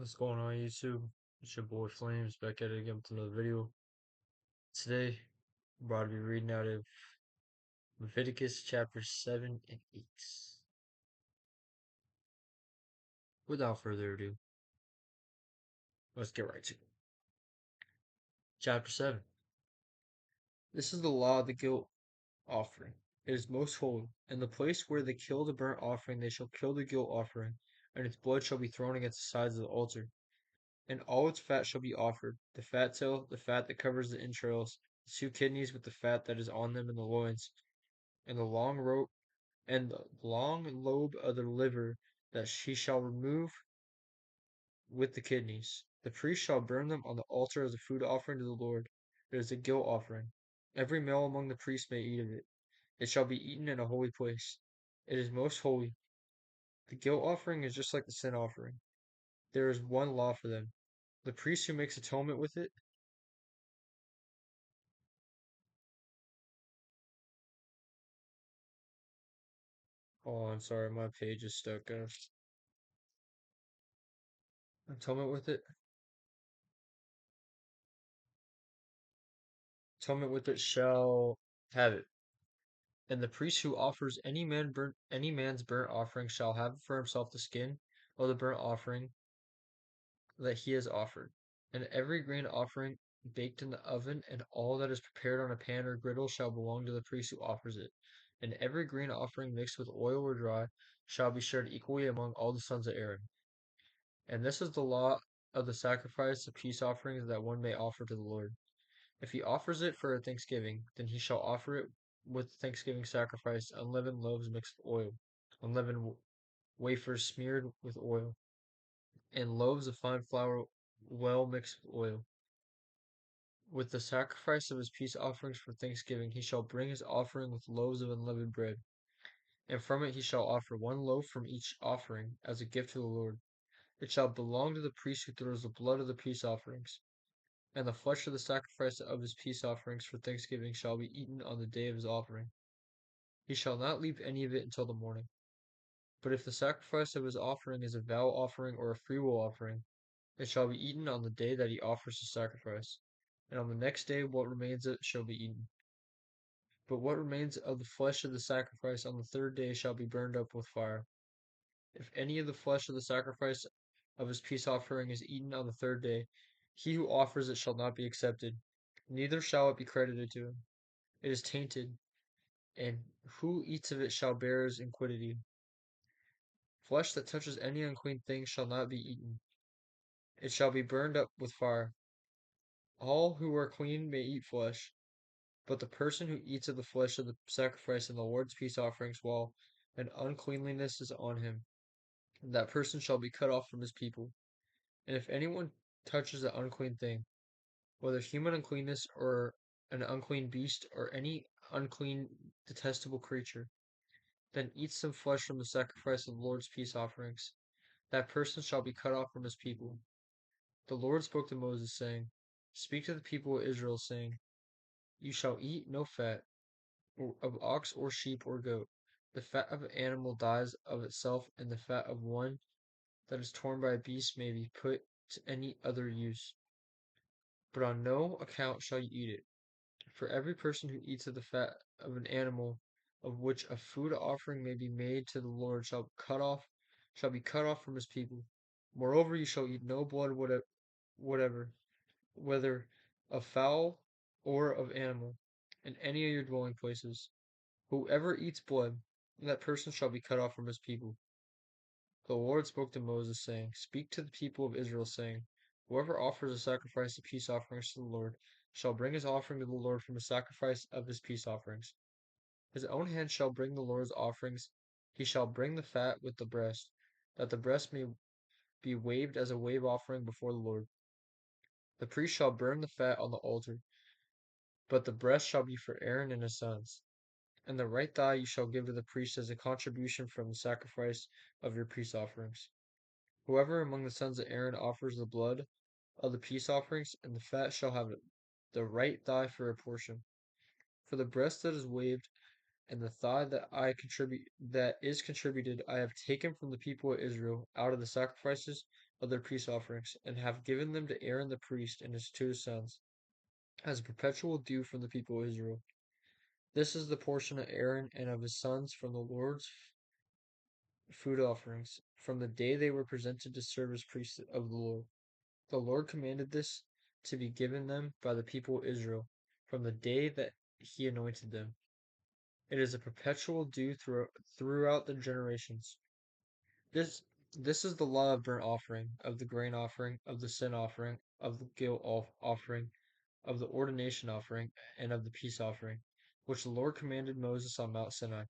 What's going on YouTube? It's your boy Flames back at it again with another video. Today, I'm about to be reading out of Leviticus chapter 7 and 8. Without further ado, let's get right to it. Chapter 7. This is the law of the guilt offering. It is most holy. In the place where they kill the burnt offering, they shall kill the guilt offering, and its blood shall be thrown against the sides of the altar. And all its fat shall be offered, the fat tail, the fat that covers the entrails, the 2 kidneys with the fat that is on them, and the loins, and the long rope and the long lobe of the liver that he shall remove with the kidneys. The priest shall burn them on the altar as a food offering to the Lord. It is a guilt offering. Every male among the priests may eat of it. It shall be eaten in a holy place. It is most holy. The guilt offering is just like the sin offering. There is one law for them. The priest who makes atonement with it. Oh, I'm sorry, my page is stuck, guys. Atonement with it. Atonement with it shall have it. And the priest who offers any man's burnt offering shall have for himself the skin of the burnt offering that he has offered. And every grain offering baked in the oven, and all that is prepared on a pan or griddle shall belong to the priest who offers it. And every grain offering mixed with oil or dry shall be shared equally among all the sons of Aaron. And this is the law of the sacrifice of peace offerings that one may offer to the Lord. If he offers it for a thanksgiving, then he shall offer it with thanksgiving sacrifice unleavened loaves mixed with oil, unleavened wafers smeared with oil, and loaves of fine flour well mixed with oil. With the sacrifice of his peace offerings for thanksgiving, he shall bring his offering with loaves of unleavened bread, and from it he shall offer one loaf from each offering as a gift to the Lord. It shall belong to the priest who throws the blood of the peace offerings. And the flesh of the sacrifice of his peace offerings for thanksgiving shall be eaten on the day of his offering. He shall not leave any of it until the morning. But if the sacrifice of his offering is a vow offering or a freewill offering, it shall be eaten on the day that he offers the sacrifice, and on the next day what remains of it shall be eaten. But what remains of the flesh of the sacrifice on the third day shall be burned up with fire. If any of the flesh of the sacrifice of his peace offering is eaten on the third day, he who offers it shall not be accepted, neither shall it be credited to him. It is tainted, and who eats of it shall bear his iniquity. Flesh that touches any unclean thing shall not be eaten. It shall be burned up with fire. All who are clean may eat flesh, but the person who eats of the flesh of the sacrifice and the Lord's peace offerings while an uncleanliness is on him, that person shall be cut off from his people. And if anyone touches an unclean thing, whether human uncleanness or an unclean beast or any unclean detestable creature, then eats some flesh from the sacrifice of the Lord's peace offerings, that person shall be cut off from his people. The Lord spoke to Moses, saying, Speak to the people of Israel, saying, You shall eat no fat of ox or sheep or goat. The fat of an animal dies of itself, and the fat of one that is torn by a beast may be put to any other use. But on no account shall you eat it. For every person who eats of the fat of an animal of which a food offering may be made to the Lord shall be cut off from his people. Moreover, you shall eat no blood whatever, whether of fowl or of animal, in any of your dwelling places. Whoever eats blood, that person shall be cut off from his people. The Lord spoke to Moses, saying, Speak to the people of Israel, saying, Whoever offers a sacrifice of peace offerings to the Lord shall bring his offering to the Lord from the sacrifice of his peace offerings. His own hand shall bring the Lord's offerings. He shall bring the fat with the breast, that the breast may be waved as a wave offering before the Lord. The priest shall burn the fat on the altar, but the breast shall be for Aaron and his sons. And the right thigh you shall give to the priest as a contribution from the sacrifice of your peace offerings. Whoever among the sons of Aaron offers the blood of the peace offerings and the fat shall have the right thigh for a portion. For the breast that is waved and the thigh that is contributed I have taken from the people of Israel out of the sacrifices of their peace offerings, and have given them to Aaron the priest and to his sons, as a perpetual due from the people of Israel. This is the portion of Aaron and of his sons from the Lord's food offerings, from the day they were presented to serve as priests of the Lord. The Lord commanded this to be given them by the people of Israel, from the day that he anointed them. It is a perpetual due throughout the generations. This this is the law of burnt offering, of the grain offering, of the sin offering, of the guilt offering, of the ordination offering, and of the peace offering, which the Lord commanded Moses on Mount Sinai,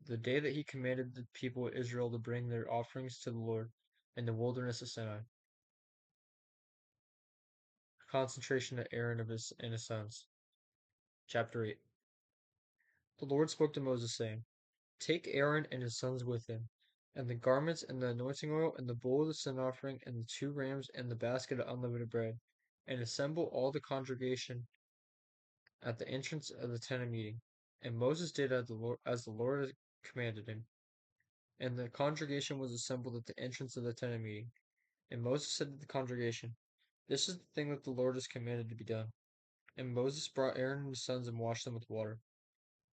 the day that he commanded the people of Israel to bring their offerings to the Lord in the wilderness of Sinai. Concentration of Aaron and his sons. Chapter 8. The Lord spoke to Moses, saying, Take Aaron and his sons with him, and the garments and the anointing oil and the bowl of the sin offering and the 2 rams and the basket of unleavened bread, and assemble all the congregation at the entrance of the tent of meeting. And Moses did as the Lord had commanded him. And the congregation was assembled at the entrance of the tent of meeting. And Moses said to the congregation, This is the thing that the Lord has commanded to be done. And Moses brought Aaron and his sons and washed them with water.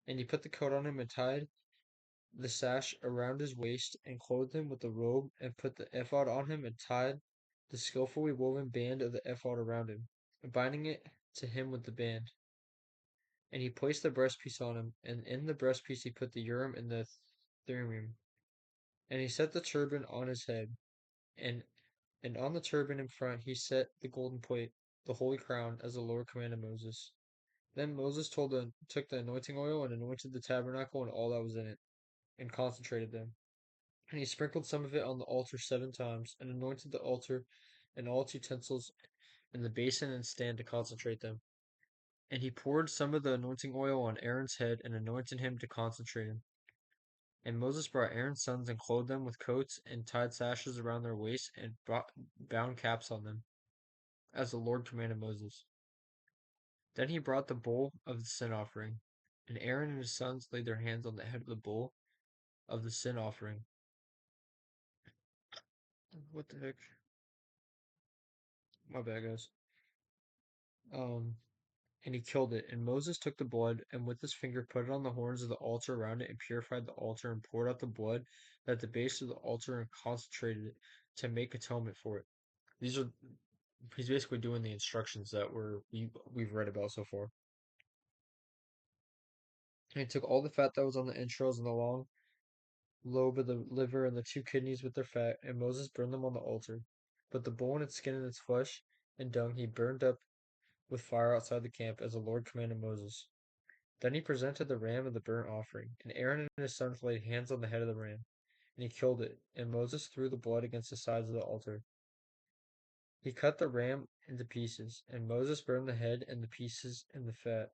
And he put the coat on him and tied the sash around his waist, and clothed him with the robe, and put the ephod on him, and tied the skillfully woven band of the ephod around him, binding it to him with the band. And he placed the breastpiece on him, and in the breastpiece he put the Urim and the Thummim. And he set the turban on his head, and on the turban in front he set the golden plate, the holy crown, as the Lord commanded Moses. Then Moses took the anointing oil and anointed the tabernacle and all that was in it, and consecrated them. And he sprinkled some of it on the altar 7 times, and anointed the altar and all its utensils and the basin and stand to consecrate them. And he poured some of the anointing oil on Aaron's head and anointed him to consecrate him. And Moses brought Aaron's sons and clothed them with coats and tied sashes around their waists and bound caps on them, as the Lord commanded Moses. Then he brought the bowl of the sin offering, and Aaron and his sons laid their hands on the head of the bowl of the sin offering. What the heck? My bad, guys. Um, and he killed it. And Moses took the blood, and with his finger put it on the horns of the altar around it, and purified the altar, and poured out the blood at the base of the altar, and consecrated it to make atonement for it. These are He's basically doing the instructions that we've read about so far. And he took all the fat that was on the entrails and the long lobe of the liver and the 2 kidneys with their fat, and Moses burned them on the altar. But the bull and its skin and its flesh and dung he burned up with fire outside the camp, as the Lord commanded Moses. Then he presented the ram of the burnt offering, and Aaron and his sons laid hands on the head of the ram, and he killed it, and Moses threw the blood against the sides of the altar. He cut the ram into pieces, and Moses burned the head and the pieces and the fat.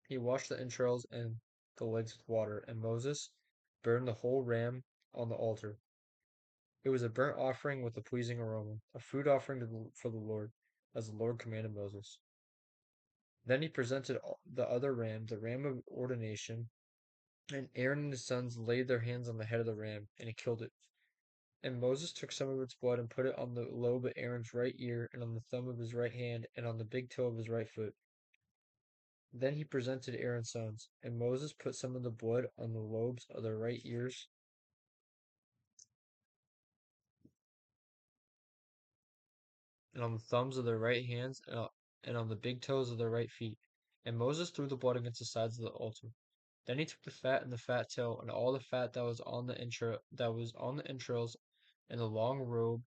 He washed the entrails and the legs with water, and Moses burned the whole ram on the altar. It was a burnt offering with a pleasing aroma, a food offering for the Lord, as the Lord commanded Moses. Then he presented the other ram, the ram of ordination, and Aaron and his sons laid their hands on the head of the ram, and he killed it. And Moses took some of its blood and put it on the lobe of Aaron's right ear, and on the thumb of his right hand, and on the big toe of his right foot. Then he presented Aaron's sons, and Moses put some of the blood on the lobes of their right ears, and on the thumbs of their right hands, and on the big toes of their right feet. And Moses threw the blood against the sides of the altar. Then he took the fat and the fat tail, and all the fat that was on the entrails, and the long robe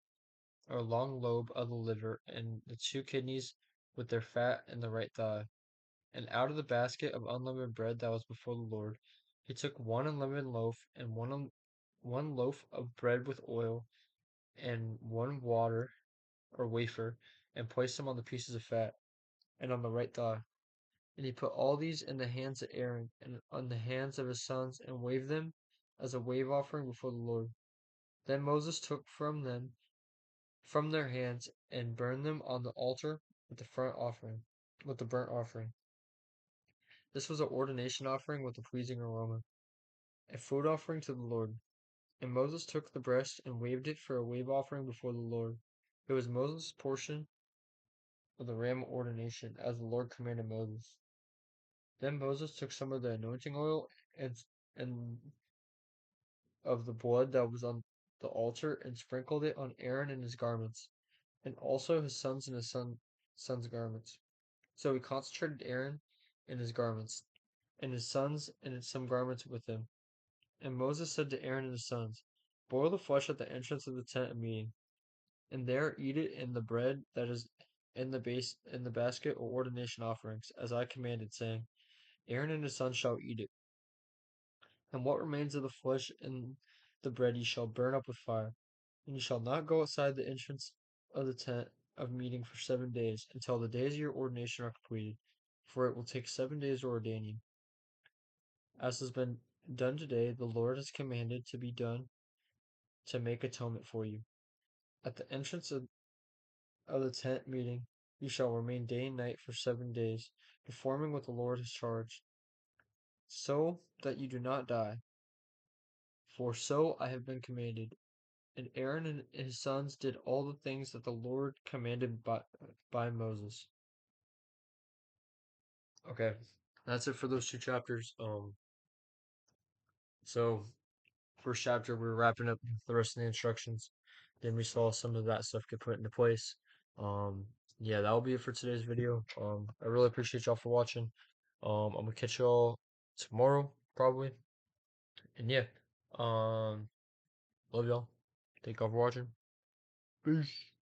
or long lobe of the liver, and the 2 kidneys with their fat and the right thigh. And out of the basket of unleavened bread that was before the Lord, he took 1 unleavened loaf, and one loaf of bread with oil, and one water or wafer, and placed them on the pieces of fat, and on the right thigh. And he put all these in the hands of Aaron, and on the hands of his sons, and waved them as a wave offering before the Lord. Then Moses took from their hands, and burned them on the altar with with the burnt offering. This was an ordination offering with a pleasing aroma, a food offering to the Lord. And Moses took the breast and waved it for a wave offering before the Lord. It was Moses' portion of the ram ordination, as the Lord commanded Moses. Then Moses took some of the anointing oil and of the blood that was on the altar and sprinkled it on Aaron and his garments, and also his sons and his sons' garments. So he consecrated Aaron and his garments, and his sons and some garments with him. And Moses said to Aaron and his sons, boil the flesh at the entrance of the tent of meeting, and there eat it in the bread that is in the basket of ordination offerings, as I commanded, saying, Aaron and his sons shall eat it. And what remains of the flesh and the bread ye shall burn up with fire. And ye shall not go outside the entrance of the tent of meeting for 7 days, until the days of your ordination are completed, for it will take 7 days to ordain you. As has been done today, the Lord has commanded to be done to make atonement for you. At the entrance of the tent meeting, you shall remain day and night for 7 days, performing what the Lord has charged, so that you do not die. For so I have been commanded. And Aaron and his sons did all the things that the Lord commanded by Moses. Okay, that's it for those two chapters. So first chapter we're wrapping up the rest of the instructions. Then we saw some of that stuff get put into place. Um, yeah, that'll be it for today's video. I really appreciate y'all for watching. I'm gonna catch y'all tomorrow probably. And yeah, love y'all. Thank y'all for watching. Peace.